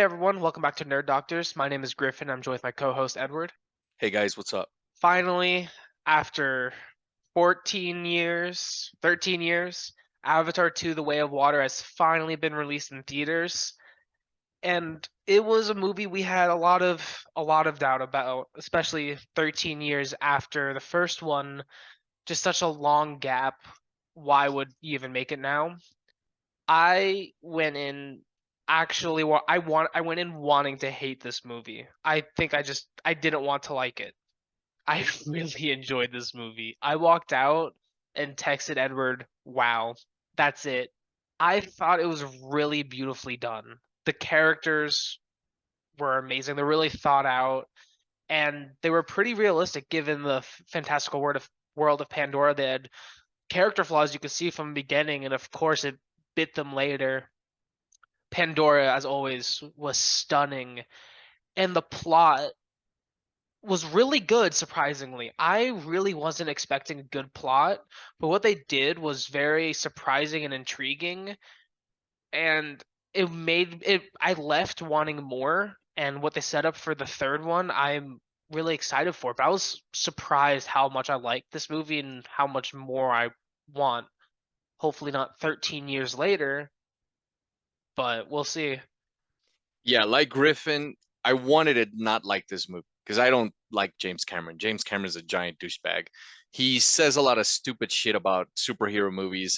everyone, welcome back to Nerd Doctors. My name is Griffin. I'm joined with my co-host Edward. Hey guys, what's up? Finally, after 14 years, 13 years, Avatar 2: The Way of Water has finally been released in theaters, and it was a movie we had a lot of doubt about, especially 13 years after the first one. Just such a long gap. Why would you even make it now? I went in actually I went in wanting to hate this movie. I think I didn't want to like it. I really enjoyed this movie. I walked out and texted Edward, "Wow, that's it." I thought it was really beautifully done. The characters were amazing. They're really thought out and they were pretty realistic given the fantastical world of Pandora. They had character flaws you could see from the beginning and of course it bit them later. Pandora, as always, was stunning, and the plot was really good, surprisingly. I really wasn't expecting a good plot, but what they did was very surprising and intriguing, and it made it I left wanting more, and what they set up for the third one, I'm really excited for. But I was surprised how much I liked this movie and how much more I want. Hopefully not 13 years later, but we'll see. Yeah, like Griffin, I wanted to not like this movie because I don't like James Cameron. James Cameron's a giant douchebag. He says a lot of stupid shit about superhero movies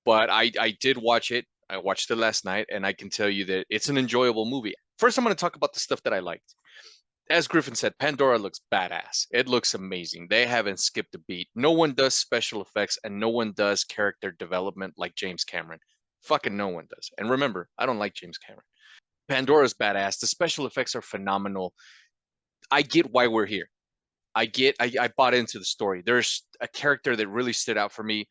but I did watch it. I watched it last night and I can tell you that it's an enjoyable movie. First, I'm going to talk about the stuff that I liked. As Griffin said, Pandora looks badass. It looks amazing. They haven't skipped a beat. No one does special effects and no one does character development like James Cameron. Fucking no one does. And remember, I don't like James Cameron. Pandora's badass. The special effects are phenomenal. I get why we're here. I bought into the story. There's a character that really stood out for me.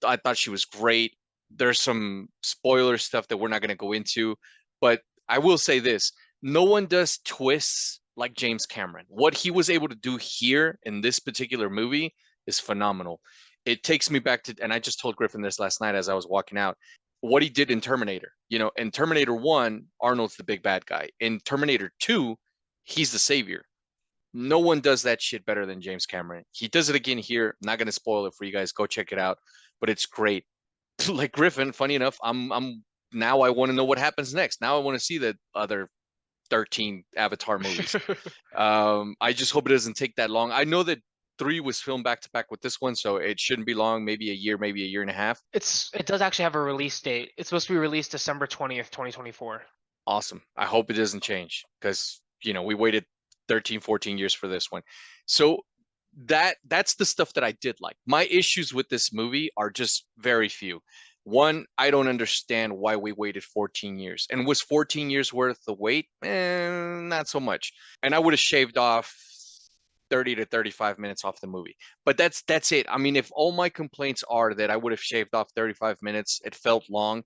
I thought she was great. There's some spoiler stuff that we're not going to go into, but I will say this. No one does twists like James Cameron. What he was able to do here in this particular movie is phenomenal. It takes me back to, and I just told Griffin this last night as I was walking out, what he did in Terminator. You know, in Terminator 1, Arnold's the big bad guy. In Terminator 2, he's the savior. No one does that shit better than James Cameron. He does it again here. Not going to spoil it for you guys. Go check it out, but it's great. Like Griffin, funny enough, I'm now I want to know what happens next. Now I want to see the other 13 Avatar movies. I just hope it doesn't take that long. I know that 3 was filmed back to back with this one, so it shouldn't be long, maybe a year and a half. It does actually have a release date. It's supposed to be released December 20th, 2024. Awesome. I hope it doesn't change because, we waited 13, 14 years for this one. So that's the stuff that I did like. My issues with this movie are just very few. One, I don't understand why we waited 14 years. And was 14 years worth the wait? Not so much. And I would have shaved off 30 to 35 minutes off the movie. But that's it. I mean, if all my complaints are that I would have shaved off 35 minutes, it felt long,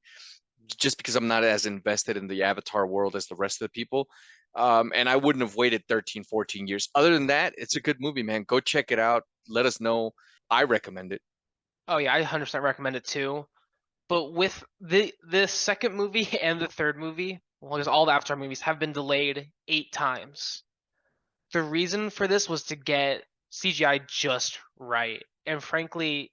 just because I'm not as invested in the Avatar world as the rest of the people. And I wouldn't have waited 13, 14 years. Other than that, it's a good movie, man. Go check it out. Let us know. I recommend it. Oh yeah, I 100% recommend it too. But with the second movie and the third movie, well, because all the Avatar movies have been delayed 8 times. The reason for this was to get CGI just right. And frankly,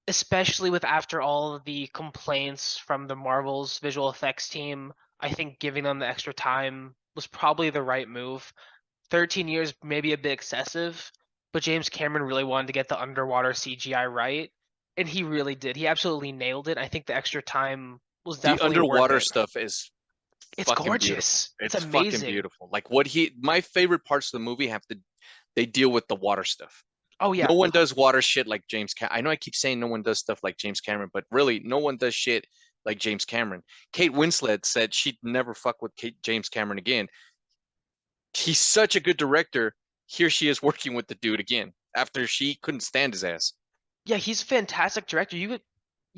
especially with after all of the complaints from the Marvel's visual effects team, I think giving them the extra time was probably the right move. 13 years may be a bit excessive, but James Cameron really wanted to get the underwater CGI right, and he really did. He absolutely nailed it. I think the extra time was The definitely worth underwater it. stuff is It's fucking beautiful. gorgeous. It's It's fucking amazing. beautiful. Like my favorite parts of the movie they deal with the water stuff. Oh No yeah. one does water shit like James Cameron. I know I keep saying no one does stuff like James Cameron, but really, no one does shit like James Cameron. Kate Winslet said she'd never fuck with James Cameron again. He's such a good director. Here she is working with the dude again after she couldn't stand his ass. Yeah, he's a fantastic director. You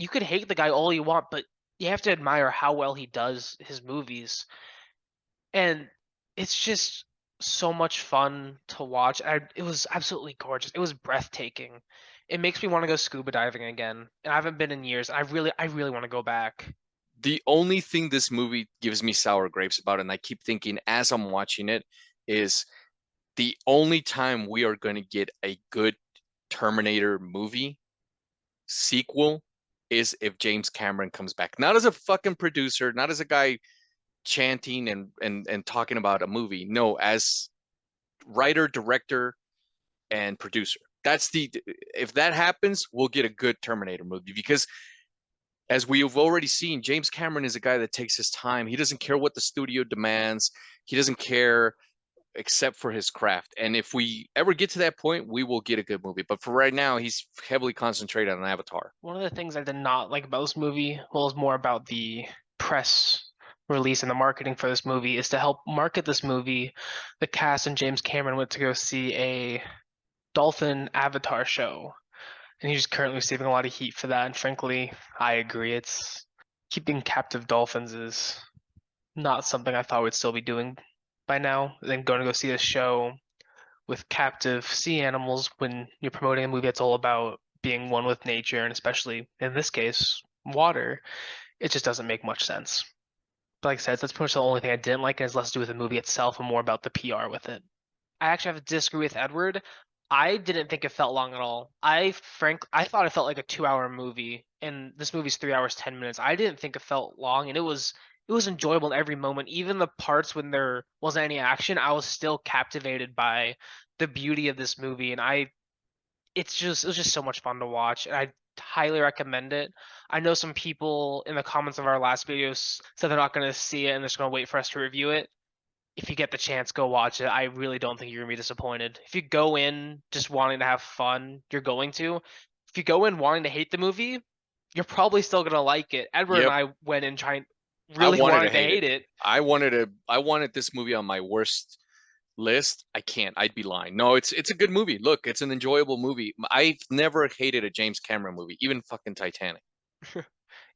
could hate the guy all you want, but you have to admire how well he does his movies. And it's just so much fun to watch. It was absolutely gorgeous. It was breathtaking. It makes me want to go scuba diving again. And I haven't been in years. I really want to go back. The only thing this movie gives me sour grapes about, and I keep thinking as I'm watching it, is the only time we are going to get a good Terminator movie sequel is if James Cameron comes back. Not as a fucking producer, not as a guy chanting and talking about a movie. No, as writer, director, and producer. That's the if that happens, we'll get a good Terminator movie because as we've already seen, James Cameron is a guy that takes his time. He doesn't care what the studio demands. He doesn't care except for his craft. And if we ever get to that point, we will get a good movie. But for right now, he's heavily concentrated on Avatar. One of the things I did not like about this movie, well, is more about the press release and the marketing for this movie, is to help market this movie. The cast and James Cameron went to go see a dolphin Avatar show, and he's currently receiving a lot of heat for that. And frankly, I agree. It's keeping captive dolphins is not something I thought we'd still be doing by now. Then going to go see this show with captive sea animals when you're promoting a movie that's all about being one with nature, and especially in this case, water, it just doesn't make much sense. But like I said, that's pretty much the only thing I didn't like. It has less to do with the movie itself and more about the PR with it. I actually have to disagree with Edward. I didn't think it felt long at all. I thought it felt like a 2 hour movie, and this movie's 3 hours 10 minutes. I didn't think it felt long, and it was enjoyable in every moment. Even the parts when there wasn't any action, I was still captivated by the beauty of this movie, and it was just so much fun to watch, and I highly recommend it. I know some people in the comments of our last videos said they're not going to see it and they're just going to wait for us to review it. If you get the chance, go watch it. I really don't think you're gonna be disappointed. If you go in just wanting to have fun, you're going to. If you go in wanting to hate the movie, you're probably still gonna like it. Edward and Yep, I went in trying I really wanted to wanting to hate it. hate it. I wanted this movie on my worst list. I can't. I'd be lying. No, it's a good movie. Look, it's an enjoyable movie. I've never hated a James Cameron movie, even fucking Titanic.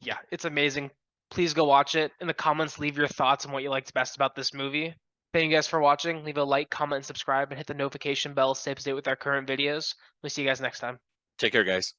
Yeah, it's amazing. Please go watch it. In the comments, leave your thoughts on what you liked best about this movie. Thank you guys for watching. Leave a like, comment, and subscribe, and hit the notification bell to stay up to date with our current videos. We'll see you guys next time. Take care, guys.